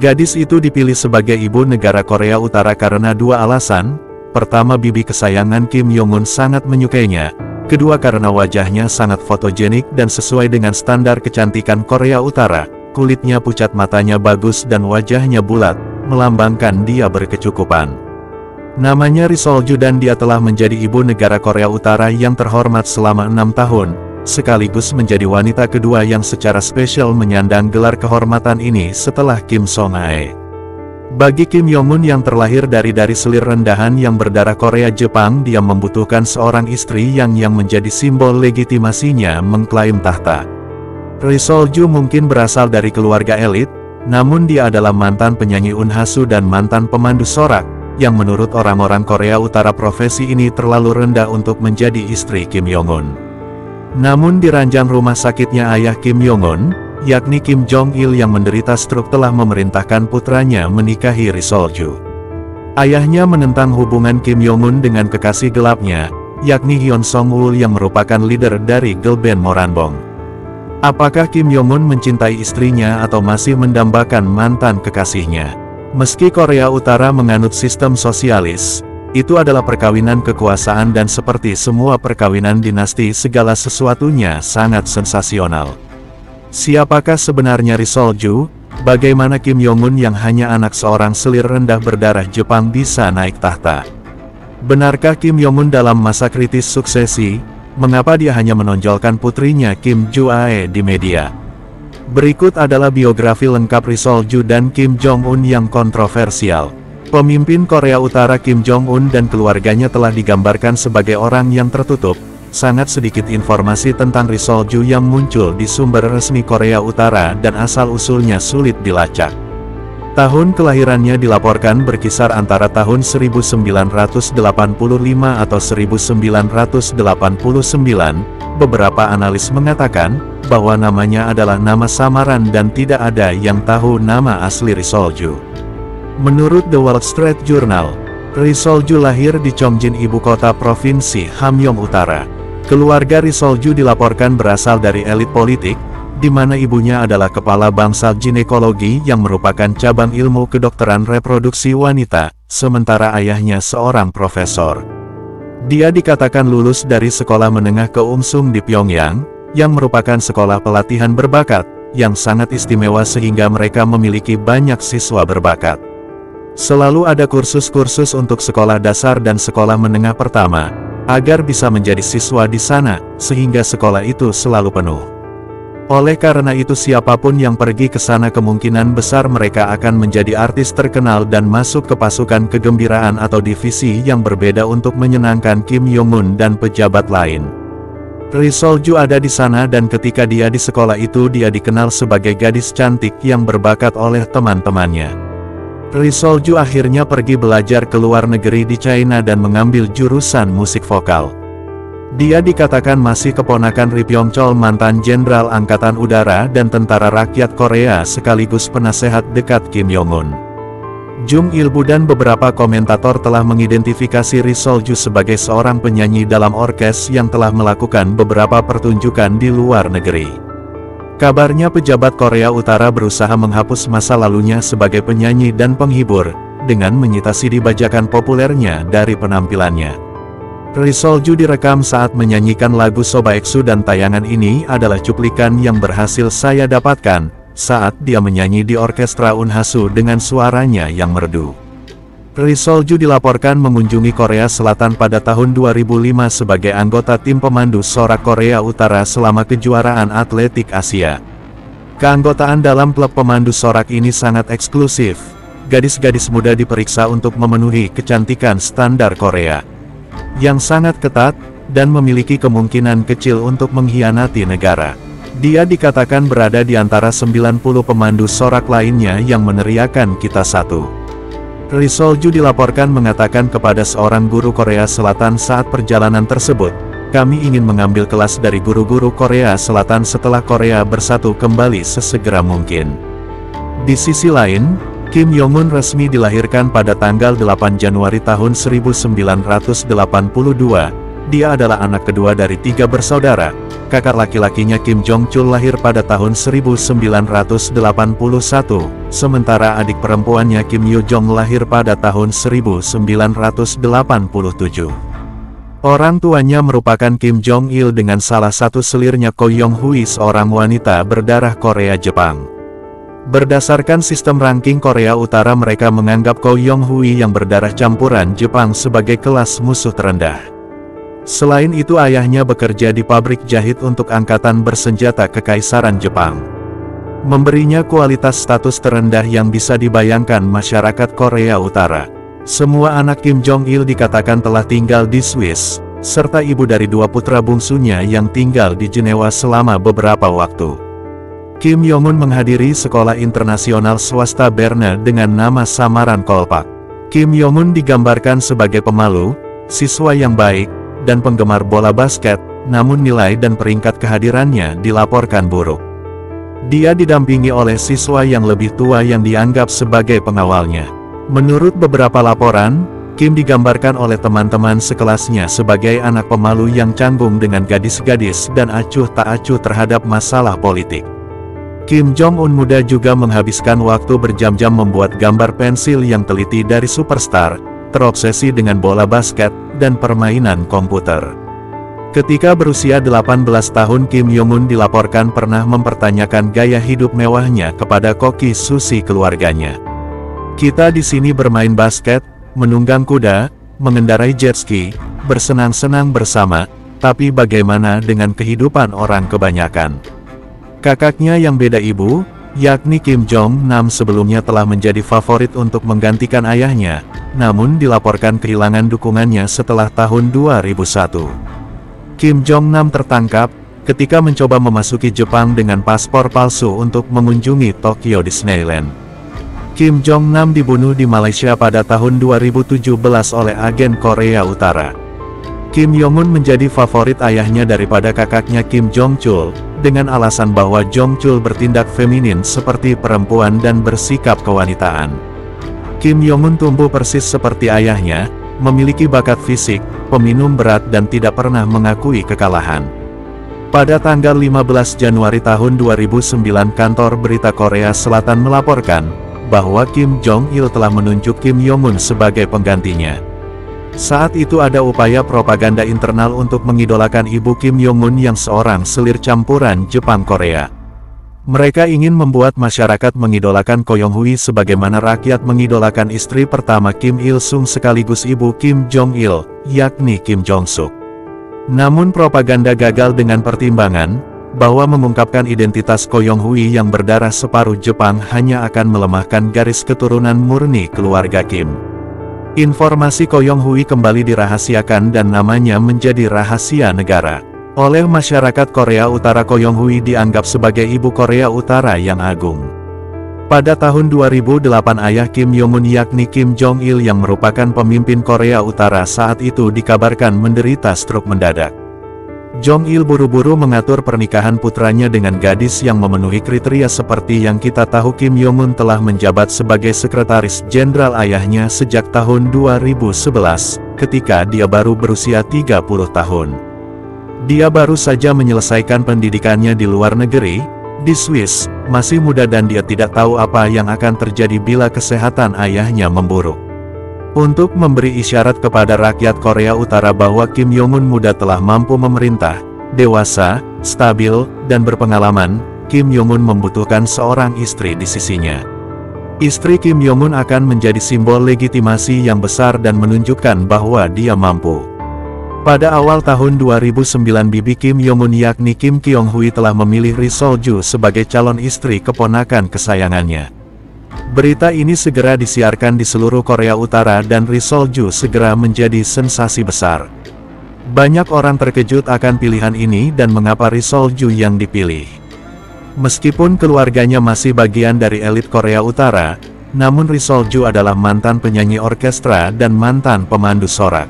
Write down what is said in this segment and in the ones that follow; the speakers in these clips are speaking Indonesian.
Gadis itu dipilih sebagai ibu negara Korea Utara karena dua alasan. Pertama, bibi kesayangan Kim Jong-un sangat menyukainya. Kedua, karena wajahnya sangat fotogenik dan sesuai dengan standar kecantikan Korea Utara. Kulitnya pucat, matanya bagus dan wajahnya bulat, melambangkan dia berkecukupan. Namanya Ri Sol-ju dan dia telah menjadi ibu negara Korea Utara yang terhormat selama 6 tahun, sekaligus menjadi wanita kedua yang secara spesial menyandang gelar kehormatan ini setelah Kim Song-ae. Bagi Kim Jong-un yang terlahir dari selir rendahan yang berdarah Korea-Jepang, dia membutuhkan seorang istri yang menjadi simbol legitimasinya mengklaim tahta. Ri Sol-ju mungkin berasal dari keluarga elit, namun dia adalah mantan penyanyi Unhasu dan mantan pemandu sorak, yang menurut orang-orang Korea Utara profesi ini terlalu rendah untuk menjadi istri Kim Jong-un. Namun di ranjang rumah sakitnya ayah Kim Jong-un, yakni Kim Jong-il yang menderita stroke, telah memerintahkan putranya menikahi Ri Sol-ju. Ayahnya menentang hubungan Kim Jong-un dengan kekasih gelapnya, yakni Hyun Song-ul yang merupakan leader dari girl band Moranbong. Apakah Kim Jong-un mencintai istrinya atau masih mendambakan mantan kekasihnya? Meski Korea Utara menganut sistem sosialis, itu adalah perkawinan kekuasaan dan seperti semua perkawinan dinasti, segala sesuatunya sangat sensasional. Siapakah sebenarnya Ri Sol-ju? Bagaimana Kim Jong-un yang hanya anak seorang selir rendah berdarah Jepang bisa naik tahta? Benarkah Kim Jong-un dalam masa kritis suksesi? Mengapa dia hanya menonjolkan putrinya Kim Joo-ae di media? Berikut adalah biografi lengkap Ri Sol-ju dan Kim Jong-un yang kontroversial. Pemimpin Korea Utara Kim Jong-un dan keluarganya telah digambarkan sebagai orang yang tertutup. Sangat sedikit informasi tentang Ri Sol-ju yang muncul di sumber resmi Korea Utara dan asal-usulnya sulit dilacak. Tahun kelahirannya dilaporkan berkisar antara tahun 1985 atau 1989. Beberapa analis mengatakan bahwa namanya adalah nama samaran dan tidak ada yang tahu nama asli Ri Sol-ju. Menurut The Wall Street Journal, Ri Sol-ju lahir di Chongjin, ibu kota provinsi Hamgyong Utara. Keluarga Ri Sol-ju dilaporkan berasal dari elit politik, di mana ibunya adalah kepala bangsal ginekologi yang merupakan cabang ilmu kedokteran reproduksi wanita, sementara ayahnya seorang profesor. Dia dikatakan lulus dari sekolah menengah Keumsung di Pyongyang, yang merupakan sekolah pelatihan berbakat, yang sangat istimewa sehingga mereka memiliki banyak siswa berbakat. Selalu ada kursus-kursus untuk sekolah dasar dan sekolah menengah pertama, agar bisa menjadi siswa di sana, sehingga sekolah itu selalu penuh. Oleh karena itu siapapun yang pergi ke sana kemungkinan besar mereka akan menjadi artis terkenal dan masuk ke pasukan kegembiraan atau divisi yang berbeda untuk menyenangkan Kim Jong-un dan pejabat lain. Ri Sol-ju ada di sana dan ketika dia di sekolah itu dia dikenal sebagai gadis cantik yang berbakat oleh teman-temannya. Ri Sol-ju akhirnya pergi belajar ke luar negeri di China dan mengambil jurusan musik vokal. Dia dikatakan masih keponakan Ri Pyong-chol, mantan Jenderal Angkatan Udara dan Tentara Rakyat Korea sekaligus penasehat dekat Kim Jong-un. Jung Il-bu dan beberapa komentator telah mengidentifikasi Ri Sol-ju sebagai seorang penyanyi dalam orkes yang telah melakukan beberapa pertunjukan di luar negeri. Kabarnya pejabat Korea Utara berusaha menghapus masa lalunya sebagai penyanyi dan penghibur, dengan menyita CD bajakan populernya dari penampilannya. Ri Sol-ju direkam saat menyanyikan lagu Sobaeksu dan tayangan ini adalah cuplikan yang berhasil saya dapatkan, saat dia menyanyi di orkestra Unhasu dengan suaranya yang merdu. Ri Sol-ju dilaporkan mengunjungi Korea Selatan pada tahun 2005 sebagai anggota tim pemandu sorak Korea Utara selama kejuaraan atletik Asia. Keanggotaan dalam klub pemandu sorak ini sangat eksklusif. Gadis-gadis muda diperiksa untuk memenuhi kecantikan standar Korea, yang sangat ketat, dan memiliki kemungkinan kecil untuk mengkhianati negara. Dia dikatakan berada di antara 90 pemandu sorak lainnya yang meneriakan "Kita Satu". Ri Sol-ju dilaporkan mengatakan kepada seorang guru Korea Selatan saat perjalanan tersebut, "Kami ingin mengambil kelas dari guru-guru Korea Selatan setelah Korea bersatu kembali sesegera mungkin." Di sisi lain, Kim Jong-un resmi dilahirkan pada tanggal 8 Januari tahun 1982, Dia adalah anak kedua dari 3 bersaudara. Kakak laki-lakinya Kim Jong-chul lahir pada tahun 1981, sementara adik perempuannya Kim Yo-jong lahir pada tahun 1987. Orang tuanya merupakan Kim Jong-il dengan salah satu selirnya Ko Yong-hui, seorang wanita berdarah Korea Jepang. Berdasarkan sistem ranking Korea Utara, mereka menganggap Ko Yong-hui yang berdarah campuran Jepang sebagai kelas musuh terendah. Selain itu, ayahnya bekerja di pabrik jahit untuk angkatan bersenjata Kekaisaran Jepang, memberinya kualitas status terendah yang bisa dibayangkan masyarakat Korea Utara. Semua anak Kim Jong-il dikatakan telah tinggal di Swiss, serta ibu dari 2 putra bungsunya yang tinggal di Jenewa selama beberapa waktu. Kim Yong-un menghadiri sekolah internasional swasta Berne dengan nama samaran Kolpak. Kim Yong-un digambarkan sebagai pemalu, siswa yang baik, dan penggemar bola basket, namun nilai dan peringkat kehadirannya dilaporkan buruk. Dia didampingi oleh siswa yang lebih tua yang dianggap sebagai pengawalnya. Menurut beberapa laporan, Kim digambarkan oleh teman-teman sekelasnya sebagai anak pemalu yang canggung dengan gadis-gadis dan acuh tak acuh terhadap masalah politik. Kim Jong-un muda juga menghabiskan waktu berjam-jam membuat gambar pensil yang teliti dari superstar, terobsesi dengan bola basket, dan permainan komputer. Ketika berusia 18 tahun, Kim Yong-un dilaporkan pernah mempertanyakan gaya hidup mewahnya kepada koki sushi keluarganya. "Kita di sini bermain basket, menunggang kuda, mengendarai jet ski, bersenang-senang bersama, tapi bagaimana dengan kehidupan orang kebanyakan?" Kakaknya yang beda ibu, yakni Kim Jong-nam, sebelumnya telah menjadi favorit untuk menggantikan ayahnya, namun dilaporkan kehilangan dukungannya setelah tahun 2001. Kim Jong-nam tertangkap ketika mencoba memasuki Jepang dengan paspor palsu untuk mengunjungi Tokyo Disneyland. Kim Jong-nam dibunuh di Malaysia pada tahun 2017 oleh agen Korea Utara. Kim Yong-un menjadi favorit ayahnya daripada kakaknya Kim Jong-chul, dengan alasan bahwa Jong-chul bertindak feminin seperti perempuan dan bersikap kewanitaan. Kim Yong-un tumbuh persis seperti ayahnya, memiliki bakat fisik, peminum berat dan tidak pernah mengakui kekalahan. Pada tanggal 15 Januari tahun 2009, kantor berita Korea Selatan melaporkan bahwa Kim Jong-il telah menunjuk Kim Yong-un sebagai penggantinya. Saat itu ada upaya propaganda internal untuk mengidolakan ibu Kim Yong-un yang seorang selir campuran Jepang-Korea. Mereka ingin membuat masyarakat mengidolakan Ko Yong-hui sebagaimana rakyat mengidolakan istri pertama Kim Il-sung sekaligus ibu Kim Jong-il, yakni Kim Jong-suk. Namun propaganda gagal dengan pertimbangan bahwa mengungkapkan identitas Ko Yong-hui yang berdarah separuh Jepang hanya akan melemahkan garis keturunan murni keluarga Kim. Informasi Ko Yong-hui kembali dirahasiakan dan namanya menjadi rahasia negara. Oleh masyarakat Korea Utara, Ko Yong-hui dianggap sebagai ibu Korea Utara yang agung. Pada tahun 2008, ayah Kim Yong-un yakni Kim Jong-il yang merupakan pemimpin Korea Utara saat itu dikabarkan menderita stroke mendadak. Jong-il buru-buru mengatur pernikahan putranya dengan gadis yang memenuhi kriteria. Seperti yang kita tahu, Kim Yong-un telah menjabat sebagai sekretaris jenderal ayahnya sejak tahun 2011, ketika dia baru berusia 30 tahun. Dia baru saja menyelesaikan pendidikannya di luar negeri, di Swiss, masih muda dan dia tidak tahu apa yang akan terjadi bila kesehatan ayahnya memburuk. Untuk memberi isyarat kepada rakyat Korea Utara bahwa Kim Yong-un muda telah mampu memerintah, dewasa, stabil, dan berpengalaman, Kim Yong-un membutuhkan seorang istri di sisinya. Istri Kim Yong-un akan menjadi simbol legitimasi yang besar dan menunjukkan bahwa dia mampu. Pada awal tahun 2009, bibi Kim Yong-un yakni Kim Kyong-hui telah memilih Ri Sol-ju sebagai calon istri keponakan kesayangannya. Berita ini segera disiarkan di seluruh Korea Utara dan Ri Sol-ju segera menjadi sensasi besar. Banyak orang terkejut akan pilihan ini dan mengapa Ri Sol-ju yang dipilih. Meskipun keluarganya masih bagian dari elit Korea Utara, namun Ri Sol-ju adalah mantan penyanyi orkestra dan mantan pemandu sorak.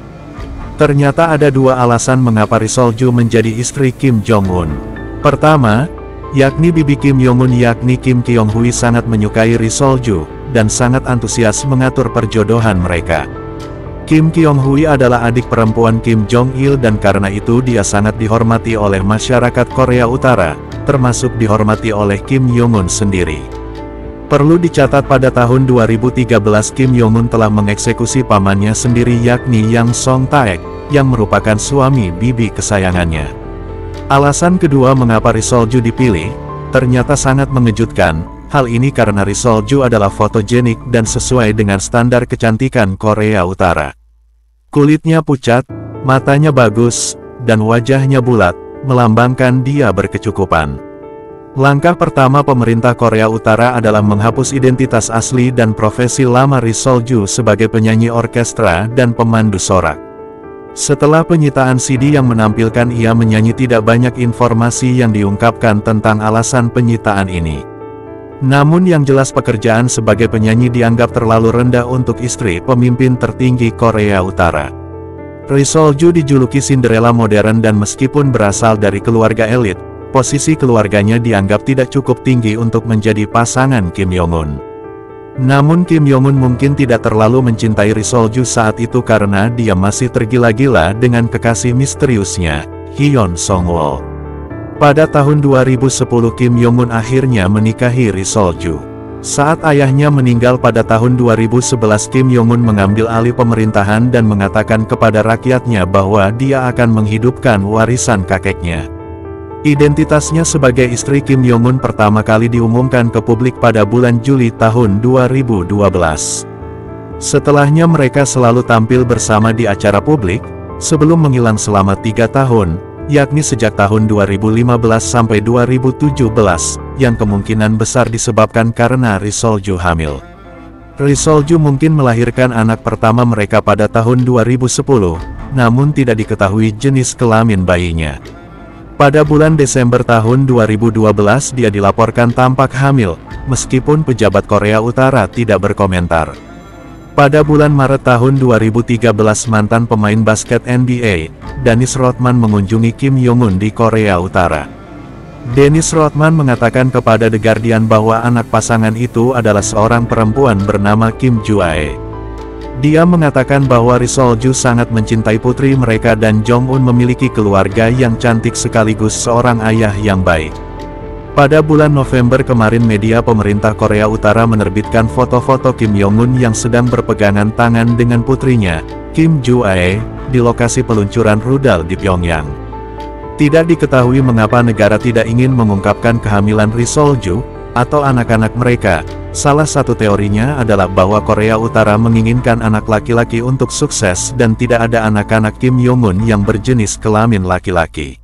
Ternyata ada 2 alasan mengapa Ri Sol-ju menjadi istri Kim Jong-un. Pertama, yakni bibi Kim Yong-un yakni Kim Kyong-hui sangat menyukai Ri Sol-ju, dan sangat antusias mengatur perjodohan mereka. Kim Kyung-hui adalah adik perempuan Kim Jong-il dan karena itu dia sangat dihormati oleh masyarakat Korea Utara, termasuk dihormati oleh Kim Jong-un sendiri. Perlu dicatat pada tahun 2013 Kim Jong-un telah mengeksekusi pamannya sendiri yakni Yang Song-taek, yang merupakan suami bibi kesayangannya. Alasan kedua mengapa Ri Sol-ju dipilih, ternyata sangat mengejutkan. Hal ini karena Ri Sol-ju adalah fotogenik dan sesuai dengan standar kecantikan Korea Utara. Kulitnya pucat, matanya bagus, dan wajahnya bulat, melambangkan dia berkecukupan. Langkah pertama pemerintah Korea Utara adalah menghapus identitas asli dan profesi lama Ri Sol-ju sebagai penyanyi orkestra dan pemandu sorak. Setelah penyitaan CD yang menampilkan ia menyanyi, tidak banyak informasi yang diungkapkan tentang alasan penyitaan ini. Namun yang jelas pekerjaan sebagai penyanyi dianggap terlalu rendah untuk istri pemimpin tertinggi Korea Utara. Ri Sol-ju dijuluki Cinderella modern dan meskipun berasal dari keluarga elit, posisi keluarganya dianggap tidak cukup tinggi untuk menjadi pasangan Kim Jong-un. Namun Kim Jong-un mungkin tidak terlalu mencintai Ri Sol-ju saat itu karena dia masih tergila-gila dengan kekasih misteriusnya, Hyun Song-wol. Pada tahun 2010 Kim Jong-un akhirnya menikahi Ri Sol-ju. Saat ayahnya meninggal pada tahun 2011 Kim Jong-un mengambil alih pemerintahan dan mengatakan kepada rakyatnya bahwa dia akan menghidupkan warisan kakeknya. Identitasnya sebagai istri Kim Jong-un pertama kali diumumkan ke publik pada bulan Juli tahun 2012. Setelahnya mereka selalu tampil bersama di acara publik, sebelum menghilang selama 3 tahun, yakni sejak tahun 2015 sampai 2017, yang kemungkinan besar disebabkan karena Ri Sol-ju hamil. Ri Sol-ju mungkin melahirkan anak pertama mereka pada tahun 2010, namun tidak diketahui jenis kelamin bayinya. Pada bulan Desember tahun 2012 dia dilaporkan tampak hamil, meskipun pejabat Korea Utara tidak berkomentar. Pada bulan Maret tahun 2013 mantan pemain basket NBA, Dennis Rodman mengunjungi Kim Jong-un di Korea Utara. Dennis Rodman mengatakan kepada The Guardian bahwa anak pasangan itu adalah seorang perempuan bernama Kim Ju-ae. Dia mengatakan bahwa Ri Sol-ju sangat mencintai putri mereka dan Jong-un memiliki keluarga yang cantik sekaligus seorang ayah yang baik. Pada bulan November kemarin media pemerintah Korea Utara menerbitkan foto-foto Kim Jong-un yang sedang berpegangan tangan dengan putrinya, Kim Ju-ae, di lokasi peluncuran rudal di Pyongyang. Tidak diketahui mengapa negara tidak ingin mengungkapkan kehamilan Ri Sol-ju, atau anak-anak mereka. Salah satu teorinya adalah bahwa Korea Utara menginginkan anak laki-laki untuk sukses dan tidak ada anak-anak Kim Jong-un yang berjenis kelamin laki-laki.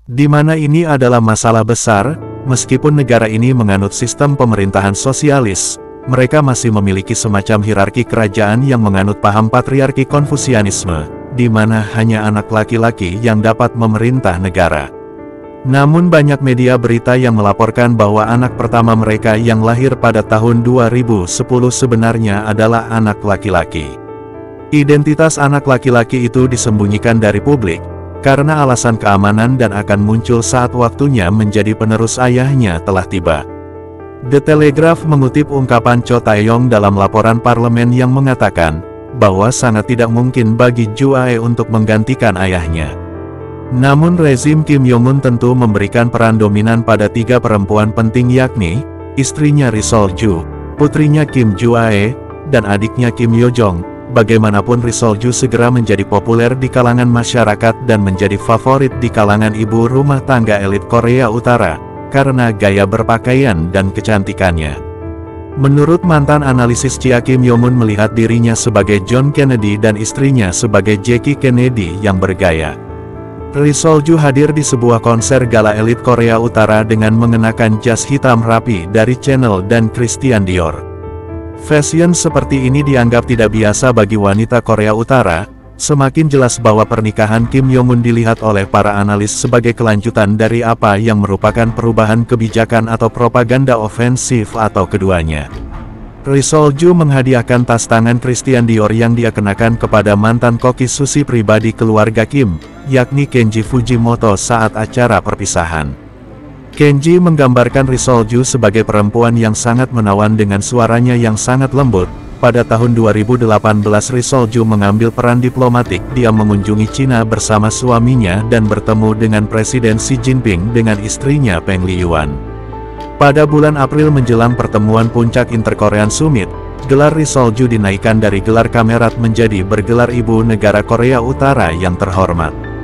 Di mana ini adalah masalah besar, meskipun negara ini menganut sistem pemerintahan sosialis, mereka masih memiliki semacam hierarki kerajaan yang menganut paham patriarki Konfusianisme, di mana hanya anak laki-laki yang dapat memerintah negara. Namun banyak media berita yang melaporkan bahwa anak pertama mereka yang lahir pada tahun 2010 sebenarnya adalah anak laki-laki. Identitas anak laki-laki itu disembunyikan dari publik, karena alasan keamanan dan akan muncul saat waktunya menjadi penerus ayahnya telah tiba. The Telegraph mengutip ungkapan Cho Tae-yong dalam laporan parlemen yang mengatakan, bahwa sangat tidak mungkin bagi Ju-ae untuk menggantikan ayahnya. Namun rezim Kim Jong-un tentu memberikan peran dominan pada 3 perempuan penting yakni, istrinya Ri Sol-ju, putrinya Kim Ju-ae, dan adiknya Kim Yo-jong. Bagaimanapun Ri Sol-ju segera menjadi populer di kalangan masyarakat dan menjadi favorit di kalangan ibu rumah tangga elit Korea Utara, karena gaya berpakaian dan kecantikannya. Menurut mantan analisis Chia, Kim Jong-un melihat dirinya sebagai John Kennedy dan istrinya sebagai Jackie Kennedy yang bergaya. Ri Sol-ju hadir di sebuah konser gala elit Korea Utara dengan mengenakan jas hitam rapi dari Chanel dan Christian Dior. Fashion seperti ini dianggap tidak biasa bagi wanita Korea Utara, semakin jelas bahwa pernikahan Kim Jong-un dilihat oleh para analis sebagai kelanjutan dari apa yang merupakan perubahan kebijakan atau propaganda ofensif atau keduanya. Ri Sol-ju menghadiahkan tas tangan Christian Dior yang dia kenakan kepada mantan koki sushi pribadi keluarga Kim, yakni Kenji Fujimoto saat acara perpisahan. Kenji menggambarkan Ri Sol-ju sebagai perempuan yang sangat menawan dengan suaranya yang sangat lembut, pada tahun 2018 Ri Sol-ju mengambil peran diplomatik. Dia mengunjungi Cina bersama suaminya dan bertemu dengan Presiden Xi Jinping dengan istrinya Peng Liyuan. Pada bulan April menjelang pertemuan puncak Inter-Korean Summit, gelar Ri Sol-ju dinaikkan dari gelar Kamerat menjadi bergelar Ibu Negara Korea Utara yang terhormat.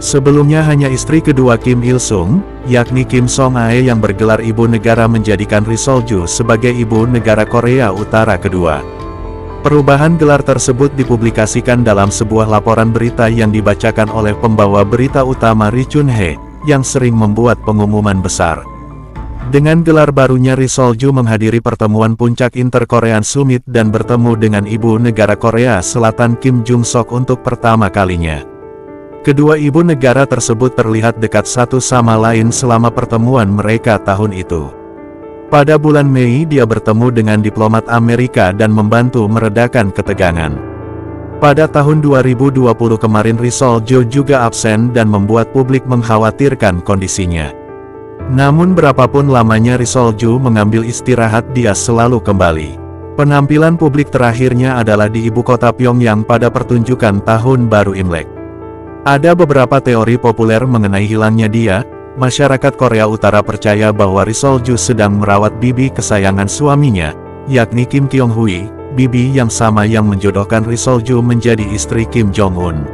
Sebelumnya hanya istri kedua Kim Il-sung, yakni Kim Song-ae yang bergelar Ibu Negara menjadikan Ri Sol-ju sebagai Ibu Negara Korea Utara kedua. Perubahan gelar tersebut dipublikasikan dalam sebuah laporan berita yang dibacakan oleh pembawa berita utama Ri Chun-hye, yang sering membuat pengumuman besar. Dengan gelar barunya Ri Sol-ju menghadiri pertemuan puncak Inter-Korean Summit dan bertemu dengan Ibu Negara Korea Selatan Kim Jung-sok untuk pertama kalinya. Kedua ibu negara tersebut terlihat dekat satu sama lain selama pertemuan mereka tahun itu. Pada bulan Mei dia bertemu dengan diplomat Amerika dan membantu meredakan ketegangan. Pada tahun 2020 kemarin Ri Sol-ju juga absen dan membuat publik mengkhawatirkan kondisinya. Namun berapapun lamanya Ri Sol-ju mengambil istirahat, dia selalu kembali. Penampilan publik terakhirnya adalah di ibu kota Pyongyang pada pertunjukan Tahun Baru Imlek. Ada beberapa teori populer mengenai hilangnya dia. Masyarakat Korea Utara percaya bahwa Ri Sol-ju sedang merawat bibi kesayangan suaminya, yakni Kim Kyung-hui, bibi yang sama yang menjodohkan Ri Sol-ju menjadi istri Kim Jong-un.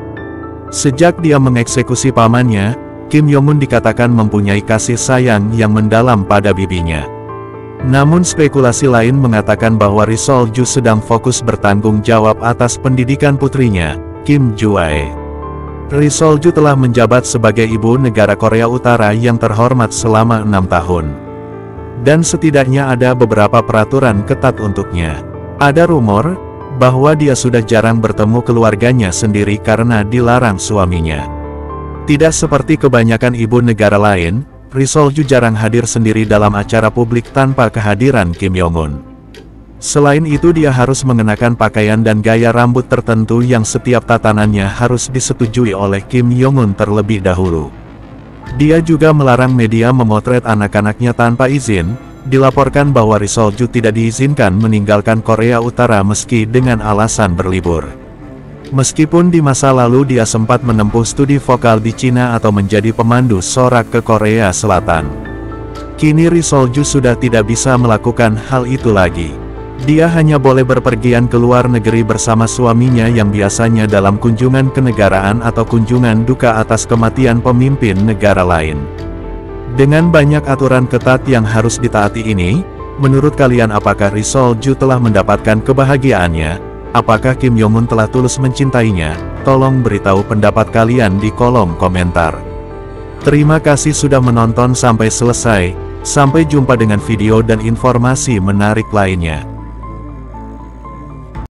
Sejak dia mengeksekusi pamannya, Kim Jong-un dikatakan mempunyai kasih sayang yang mendalam pada bibinya. Namun spekulasi lain mengatakan bahwa Ri Sol-ju sedang fokus bertanggung jawab atas pendidikan putrinya, Kim Ju-ae. Ri Sol-ju telah menjabat sebagai Ibu Negara Korea Utara yang terhormat selama 6 tahun. Dan setidaknya ada beberapa peraturan ketat untuknya. Ada rumor bahwa dia sudah jarang bertemu keluarganya sendiri karena dilarang suaminya. Tidak seperti kebanyakan ibu negara lain, Ri Sol-ju jarang hadir sendiri dalam acara publik tanpa kehadiran Kim Jong-un. Selain itu dia harus mengenakan pakaian dan gaya rambut tertentu yang setiap tatanannya harus disetujui oleh Kim Jong-un terlebih dahulu. Dia juga melarang media memotret anak-anaknya tanpa izin. Dilaporkan bahwa Ri Sol-ju tidak diizinkan meninggalkan Korea Utara meski dengan alasan berlibur. Meskipun di masa lalu dia sempat menempuh studi vokal di Cina atau menjadi pemandu sorak ke Korea Selatan. Kini Ri Sol-ju sudah tidak bisa melakukan hal itu lagi. Dia hanya boleh berpergian ke luar negeri bersama suaminya yang biasanya dalam kunjungan kenegaraan atau kunjungan duka atas kematian pemimpin negara lain. Dengan banyak aturan ketat yang harus ditaati ini, menurut kalian apakah Ri Sol-ju telah mendapatkan kebahagiaannya? Apakah Kim Jong-un telah tulus mencintainya? Tolong beritahu pendapat kalian di kolom komentar. Terima kasih sudah menonton sampai selesai. Sampai jumpa dengan video dan informasi menarik lainnya.